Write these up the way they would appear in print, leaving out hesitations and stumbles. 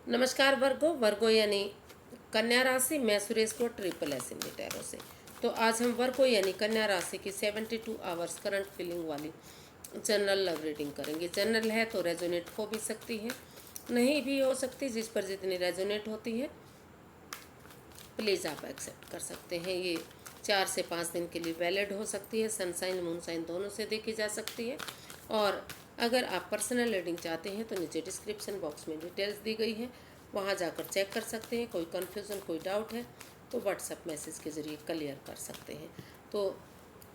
नमस्कार वर्गो वर्गो यानी कन्या राशि। मैं सुरेश को ट्रिपल एस इन टैरो से। तो आज हम वर्गो यानी कन्या राशि की 72 आवर्स करंट फीलिंग वाली जनरल लव रीडिंग करेंगे। जनरल है तो रेजोनेट हो भी सकती है, नहीं भी हो सकती। जिस पर जितनी रेजोनेट होती है प्लीज़ आप एक्सेप्ट कर सकते हैं। ये 4 से 5 दिन के लिए वैलिड हो सकती है। सनसाइन मूनसाइन दोनों से देखी जा सकती है। और अगर आप पर्सनल रीडिंग चाहते हैं तो नीचे डिस्क्रिप्शन बॉक्स में डिटेल्स दी गई है, वहाँ जाकर चेक कर सकते हैं। कोई कन्फ्यूज़न कोई डाउट है तो व्हाट्सएप मैसेज के ज़रिए क्लियर कर सकते हैं। तो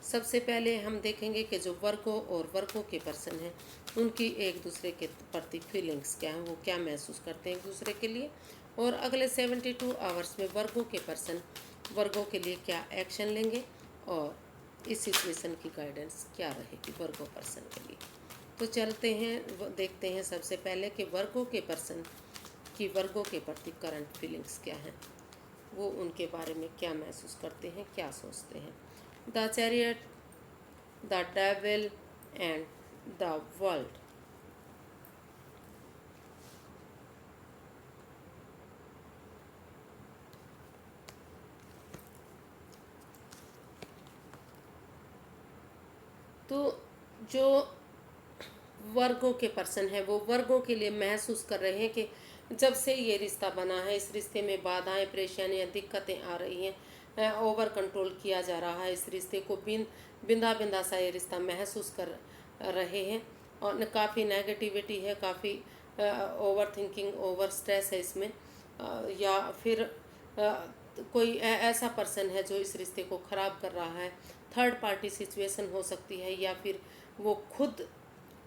सबसे पहले हम देखेंगे कि जो वर्गो और वर्गो के पर्सन हैं उनकी एक दूसरे के प्रति फीलिंग्स क्या हैं, वो क्या महसूस करते हैं एक दूसरे के लिए, और अगले 72 आवर्स में वर्गो के पर्सन वर्गो के लिए क्या एक्शन लेंगे और इस सिचुएशन की गाइडेंस क्या रहेगी वर्गो पर्सन के लिए। तो चलते हैं, देखते हैं सबसे पहले कि वर्गो के पर्सन की वर्गो के प्रति करंट फीलिंग्स क्या हैं, वो उनके बारे में क्या महसूस करते हैं, क्या सोचते हैं। The chariot, the devil and the world. तो जो वर्गों के पर्सन है वो वर्गों के लिए महसूस कर रहे हैं कि जब से ये रिश्ता बना है इस रिश्ते में बाधाएं परेशानियां दिक्कतें आ रही हैं, ओवर कंट्रोल किया जा रहा है। इस रिश्ते को बिंदा बिंदा सा ये रिश्ता महसूस कर रहे हैं और काफ़ी नेगेटिविटी है, काफ़ी ओवर थिंकिंग ओवर स्ट्रेस है इसमें। या फिर कोई ऐसा पर्सन है जो इस रिश्ते को ख़राब कर रहा है। थर्ड पार्टी सिचुएशन हो सकती है या फिर वो खुद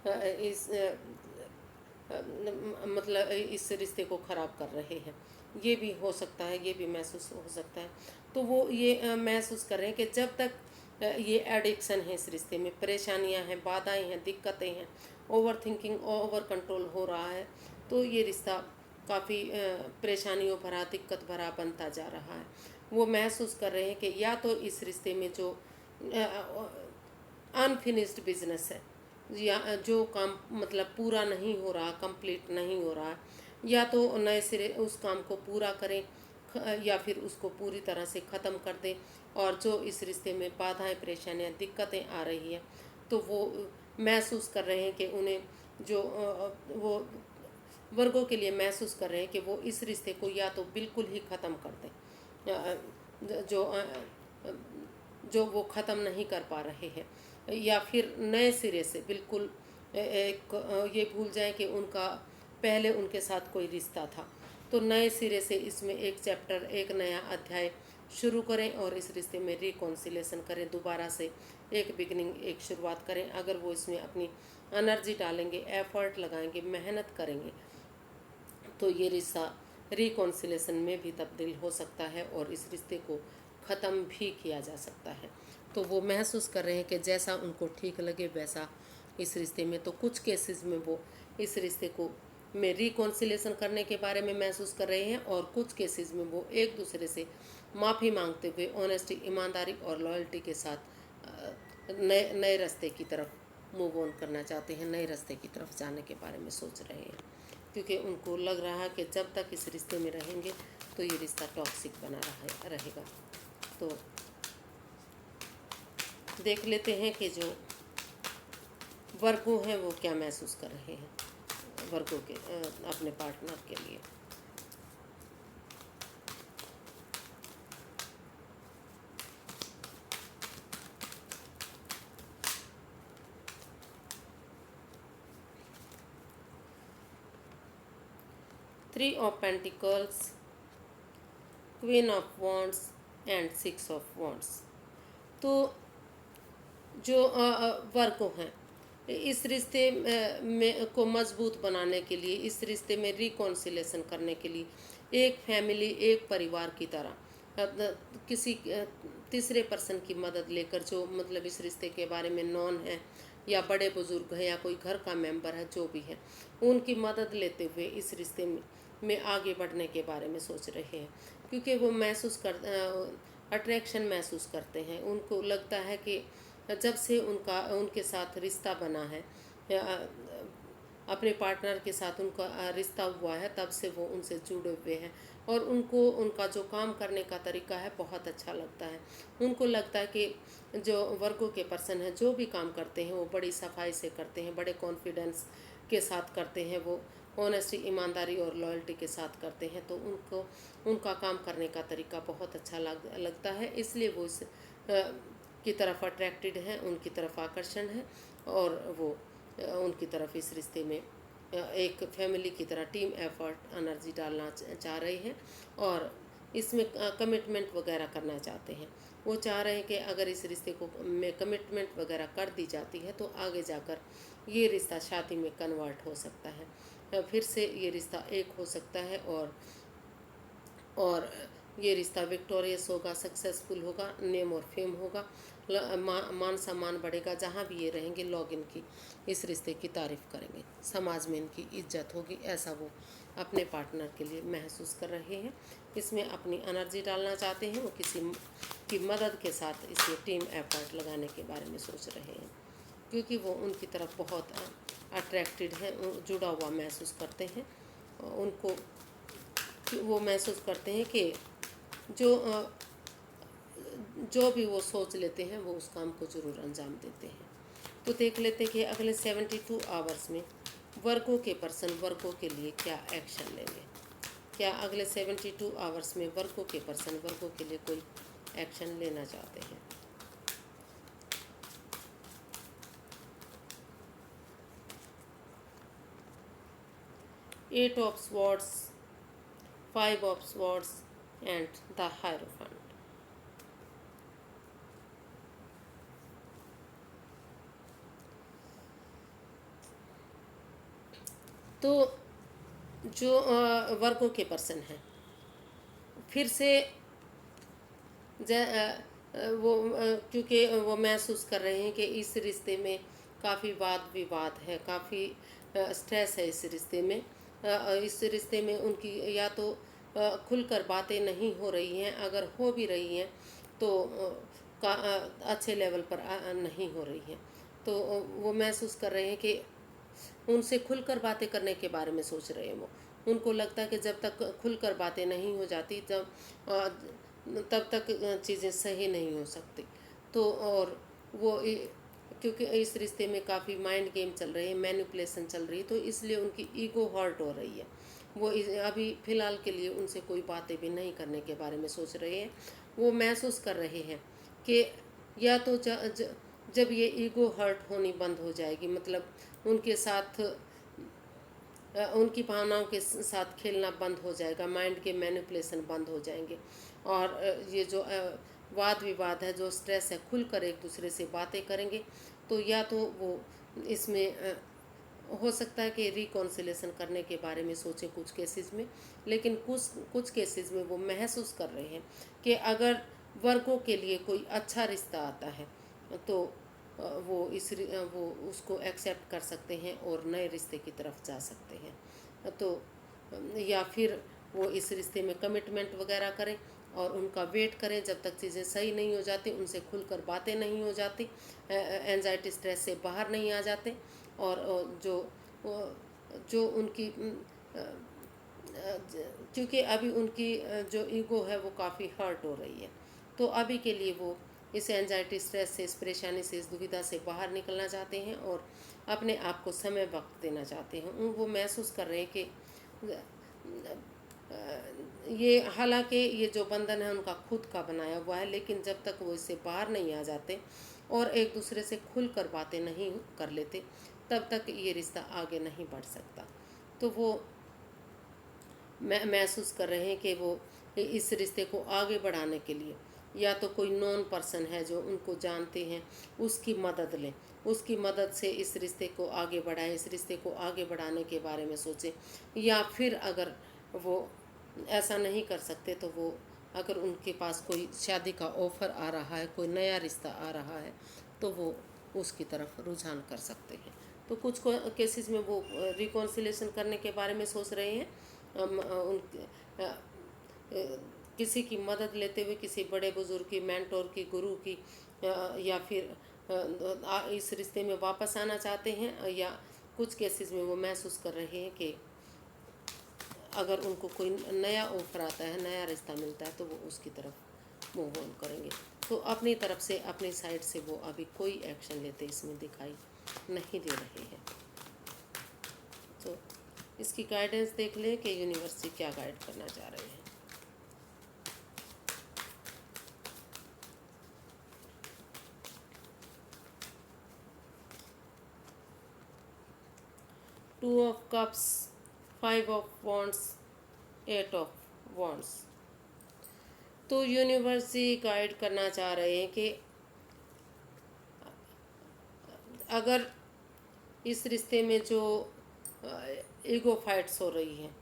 इस मतलब इस रिश्ते को ख़राब कर रहे हैं, ये भी हो सकता है, ये भी महसूस हो सकता है। तो वो ये महसूस कर रहे हैं कि जब तक ये एडिक्शन है इस रिश्ते में, परेशानियां हैं, बाधाएं हैं, दिक्कतें हैं, ओवर थिंकिंग ओवर कंट्रोल हो रहा है, तो ये रिश्ता काफ़ी परेशानियों भरा दिक्कत भरा बनता जा रहा है। वो महसूस कर रहे हैं कि या तो इस रिश्ते में जो अनफिनिश्ड बिजनेस है या जो काम मतलब पूरा नहीं हो रहा, कंप्लीट नहीं हो रहा, या तो नए सिरे उस काम को पूरा करें या फिर उसको पूरी तरह से ख़त्म कर दें। और जो इस रिश्ते में बाधाएं परेशानियां दिक्कतें आ रही हैं तो वो महसूस कर रहे हैं कि उन्हें जो वो वर्गों के लिए महसूस कर रहे हैं कि वो इस रिश्ते को या तो बिल्कुल ही ख़त्म कर दें, जो वो ख़त्म नहीं कर पा रहे हैं, या फिर नए सिरे से बिल्कुल एक ये भूल जाएं कि उनका पहले उनके साथ कोई रिश्ता था। तो नए सिरे से इसमें एक चैप्टर एक नया अध्याय शुरू करें और इस रिश्ते में रिकॉन्सिलेशन करें, दोबारा से एक बिगनिंग एक शुरुआत करें। अगर वो इसमें अपनी एनर्जी डालेंगे, एफर्ट लगाएंगे, मेहनत करेंगे तो ये रिश्ता रिकॉन्सिलेशन में भी तब्दील हो सकता है और इस रिश्ते को ख़त्म भी किया जा सकता है। तो वो महसूस कर रहे हैं कि जैसा उनको ठीक लगे वैसा इस रिश्ते में। तो कुछ केसेस में वो इस रिश्ते को में रिकॉन्सिलेशन करने के बारे में महसूस कर रहे हैं और कुछ केसेस में वो एक दूसरे से माफ़ी मांगते हुए ऑनेस्टी, ईमानदारी और लॉयल्टी के साथ नए नए रास्ते की तरफ मूव ऑन करना चाहते हैं, नए रास्ते की तरफ जाने के बारे में सोच रहे हैं। क्योंकि उनको लग रहा है कि जब तक इस रिश्ते में रहेंगे तो ये रिश्ता टॉक्सिक बना रहेगा। तो देख लेते हैं कि जो वर्गो हैं वो क्या महसूस कर रहे हैं वर्गो के अपने पार्टनर के लिए। Three of pentacles, queen of wands and six of wands. तो जो वर्गो हैं इस रिश्ते में को मजबूत बनाने के लिए, इस रिश्ते में रिकॉन्सिलेशन करने के लिए एक फैमिली, एक परिवार की तरह किसी तीसरे पर्सन की मदद लेकर, जो मतलब इस रिश्ते के बारे में नॉन है या बड़े बुजुर्ग हैं या कोई घर का मेंबर है, जो भी है, उनकी मदद लेते हुए इस रिश्ते में आगे बढ़ने के बारे में सोच रहे हैं। क्योंकि वो महसूस कर अट्रैक्शन महसूस करते हैं। उनको लगता है कि जब से उनका उनके साथ रिश्ता बना है अपने पार्टनर के साथ उनका रिश्ता हुआ है तब से वो उनसे जुड़े हुए हैं, और उनको उनका जो काम करने का तरीका है बहुत अच्छा लगता है। उनको लगता है कि जो वर्गों के पर्सन हैं जो भी काम करते हैं वो बड़ी सफाई से करते हैं, बड़े कॉन्फिडेंस के साथ करते हैं, वो ऑनेस्टी, ईमानदारी और लॉयल्टी के साथ करते हैं। तो उनको उनका काम करने का तरीका बहुत अच्छा लगता है, इसलिए वो इस की तरफ अट्रैक्टेड हैं, उनकी तरफ आकर्षण है, और वो उनकी तरफ इस रिश्ते में एक फैमिली की तरह टीम एफर्ट एनर्जी डालना चाह रहे हैं, और इसमें कमिटमेंट वगैरह करना चाहते हैं। वो चाह रहे हैं कि अगर इस रिश्ते को में कमिटमेंट वगैरह कर दी जाती है तो आगे जाकर ये रिश्ता शादी में कन्वर्ट हो सकता है, फिर से ये रिश्ता एक हो सकता है, और ये रिश्ता विक्टोरियस होगा, सक्सेसफुल होगा, नेम और फेम होगा, मान सम्मान बढ़ेगा। जहाँ भी ये रहेंगे लोग इनकी इस रिश्ते की तारीफ़ करेंगे, समाज में इनकी इज्जत होगी, ऐसा वो अपने पार्टनर के लिए महसूस कर रहे हैं। इसमें अपनी एनर्जी डालना चाहते हैं, वो किसी की मदद के साथ इसमें टीम एफर्ट लगाने के बारे में सोच रहे हैं, क्योंकि वो उनकी तरफ बहुत अट्रैक्टेड हैं, जुड़ा हुआ महसूस करते हैं। उनको वो महसूस करते हैं कि जो जो भी वो सोच लेते हैं वो उस काम को ज़रूर अंजाम देते हैं। तो देख लेते हैं कि अगले 72 आवर्स में वर्गों के पर्सन वर्गों के लिए क्या एक्शन लेंगे। क्या अगले 72 आवर्स में वर्गों के पर्सन वर्गों के लिए कोई एक्शन लेना चाहते हैं। Eight of swords, 5 of swords and the hierophant. तो जो वर्गों के पर्सन हैं फिर से क्योंकि वो महसूस कर रहे हैं कि इस रिश्ते में काफ़ी वाद विवाद है, काफ़ी स्ट्रेस है इस रिश्ते में। इस रिश्ते में उनकी या तो खुलकर बातें नहीं हो रही हैं, अगर हो भी रही हैं तो अच्छे लेवल पर नहीं हो रही हैं। तो वो महसूस कर रहे हैं कि उनसे खुलकर बातें करने के बारे में सोच रहे हैं। वो उनको लगता है कि जब तक खुलकर बातें नहीं हो जाती तब तक चीज़ें सही नहीं हो सकती। तो और वो क्योंकि इस रिश्ते में काफ़ी माइंड गेम चल रहे हैं, मैनिपुलेशन चल रही है, तो इसलिए उनकी ईगो हर्ट हो रही है। वो अभी फ़िलहाल के लिए उनसे कोई बातें भी नहीं करने के बारे में सोच रहे हैं। वो महसूस कर रहे हैं कि या तो जब ये ईगो हर्ट होनी बंद हो जाएगी, मतलब उनके साथ उनकी भावनाओं के साथ खेलना बंद हो जाएगा, माइंड के मैनिपुलेशन बंद हो जाएंगे, और ये जो वाद विवाद है, जो स्ट्रेस है, खुलकर एक दूसरे से बातें करेंगे। तो या तो वो इसमें हो सकता है कि रिकॉन्सिलेशन करने के बारे में सोचें कुछ केसेस में, लेकिन कुछ केसेस में वो महसूस कर रहे हैं कि अगर वर्गों के लिए कोई अच्छा रिश्ता आता है तो वो उसको एक्सेप्ट कर सकते हैं और नए रिश्ते की तरफ जा सकते हैं। तो या फिर वो इस रिश्ते में कमिटमेंट वगैरह करें और उनका वेट करें जब तक चीज़ें सही नहीं हो जाती, उनसे खुलकर बातें नहीं हो जाती, एंजाइटी स्ट्रेस से बाहर नहीं आ जाते, और जो उनकी क्योंकि अभी उनकी जो ईगो है वो काफ़ी हर्ट हो रही है। तो अभी के लिए वो इस एंजाइटी स्ट्रेस से, इस परेशानी से, इस दुविधा से बाहर निकलना चाहते हैं और अपने आप को समय वक्त देना चाहते हैं। वो महसूस कर रहे हैं कि ये हालांकि ये जो बंधन है उनका खुद का बनाया हुआ है, लेकिन जब तक वो इससे बाहर नहीं आ जाते और एक दूसरे से खुलकर बातें नहीं कर लेते तब तक ये रिश्ता आगे नहीं बढ़ सकता। तो वो महसूस कर रहे हैं कि वो इस रिश्ते को आगे बढ़ाने के लिए या तो कोई नॉन पर्सन है जो उनको जानते हैं उसकी मदद लें, उसकी मदद से इस रिश्ते को आगे बढ़ाएं, इस रिश्ते को आगे बढ़ाने के बारे में सोचें। या फिर अगर वो ऐसा नहीं कर सकते तो वो अगर उनके पास कोई शादी का ऑफ़र आ रहा है, कोई नया रिश्ता आ रहा है, तो वो उसकी तरफ रुझान कर सकते हैं। तो कुछ केसेस में वो रिकॉन्सिलेशन करने के बारे में सोच रहे हैं, किसी की मदद लेते हुए, किसी बड़े बुजुर्ग की, मेंटोर की, गुरु की, या फिर इस रिश्ते में वापस आना चाहते हैं, या कुछ केसेस में वो महसूस कर रहे हैं कि अगर उनको कोई नया ऑफर आता है, नया रिश्ता मिलता है, तो वो उसकी तरफ मूव ऑन करेंगे। तो अपनी तरफ से, अपनी साइड से वो अभी कोई एक्शन लेते इसमें दिखाई नहीं दे रहे हैं। तो इसकी गाइडेंस देख लें कि यूनिवर्सिटी क्या गाइड करना चाह रहे हैं। Two of cups, 5 of wands, 8 of wands. तो यूनिवर्सिटी गाइड करना चाह रहे हैं कि अगर इस रिश्ते में जो ईगो फाइट्स हो रही हैं,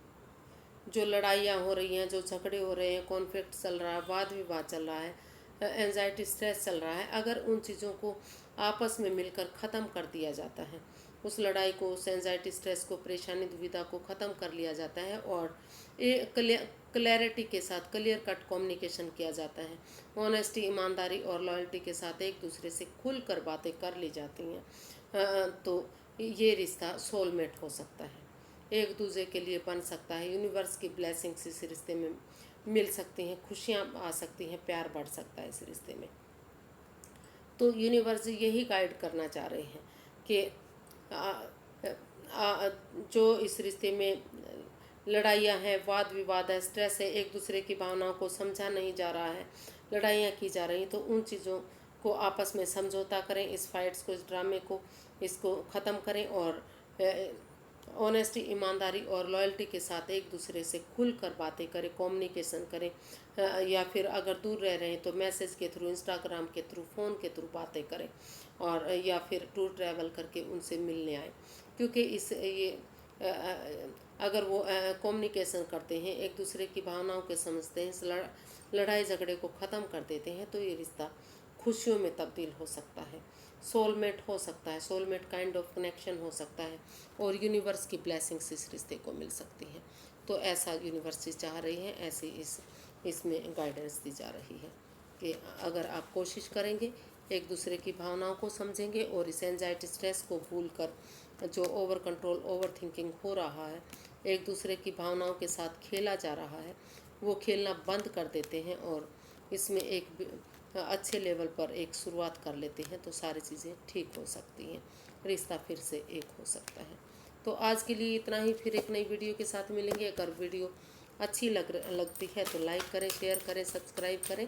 जो लड़ाइयाँ हो रही हैं, जो झगड़े हो रहे हैं, कॉन्फ्लिक्ट चल रहा है, वाद विवाद चल रहा है, एंजाइटी स्ट्रेस चल रहा है, अगर उन चीज़ों को आपस में मिलकर ख़त्म कर दिया जाता है, उस लड़ाई को, उस एंजाइटी स्ट्रेस को, परेशानी दुविधा को ख़त्म कर लिया जाता है और क्लैरिटी के साथ क्लियर कट कम्युनिकेशन किया जाता है, ऑनेस्टी, ईमानदारी और लॉयल्टी के साथ एक दूसरे से खुल कर बातें कर ली जाती हैं, तो ये रिश्ता सोलमेट हो सकता है, एक दूसरे के लिए बन सकता है। यूनिवर्स की ब्लेसिंग्स इस रिश्ते में मिल सकती हैं, खुशियाँ आ सकती हैं, प्यार बढ़ सकता है इस रिश्ते में। तो यूनिवर्स यही गाइड करना चाह रहे हैं कि जो इस रिश्ते में लड़ाइयाँ हैं, वाद विवाद है, स्ट्रेस है, एक दूसरे की भावनाओं को समझा नहीं जा रहा है, लड़ाइयाँ की जा रही, तो उन चीज़ों को आपस में समझौता करें, इस फाइट्स को, इस ड्रामे को, इसको ख़त्म करें और ऑनेस्टी, ईमानदारी और लॉयल्टी के साथ एक दूसरे से खुल कर बातें करें, कम्युनिकेशन करें, या फिर अगर दूर रह रहे हैं तो मैसेज के थ्रू, इंस्टाग्राम के थ्रू, फ़ोन के थ्रू बातें करें, और या फिर टूर ट्रैवल करके उनसे मिलने आए, क्योंकि अगर वो कम्युनिकेशन करते हैं, एक दूसरे की भावनाओं के समझते हैं, इस लड़ाई झगड़े को ख़त्म कर देते हैं, तो ये रिश्ता खुशियों में तब्दील हो सकता है, सोलमेट हो सकता है, सोलमेट काइंड ऑफ कनेक्शन हो सकता है, और यूनिवर्स की ब्लेसिंग्स इस रिश्ते को मिल सकती हैं। तो ऐसा यूनिवर्सिटी चाह रही है, ऐसी इसमें गाइडेंस दी जा रही है कि अगर आप कोशिश करेंगे, एक दूसरे की भावनाओं को समझेंगे और इस एंजाइटी स्ट्रेस को भूल कर जो ओवर कंट्रोल, ओवर थिंकिंग हो रहा है, एक दूसरे की भावनाओं के साथ खेला जा रहा है, वो खेलना बंद कर देते हैं और इसमें एक अच्छे लेवल पर एक शुरुआत कर लेते हैं, तो सारी चीज़ें ठीक हो सकती हैं, रिश्ता फिर से एक हो सकता है। तो आज के लिए इतना ही, फिर एक नई वीडियो के साथ मिलेंगे। अगर वीडियो अच्छी लगती है तो लाइक करें, शेयर करें, सब्सक्राइब करें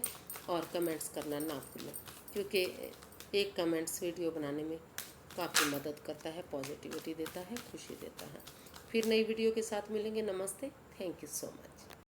और कमेंट्स करना ना भूलें, क्योंकि एक कमेंट्स वीडियो बनाने में काफ़ी मदद करता है, पॉजिटिविटी देता है, खुशी देता है। फिर नई वीडियो के साथ मिलेंगे। नमस्ते, थैंक यू सो मच।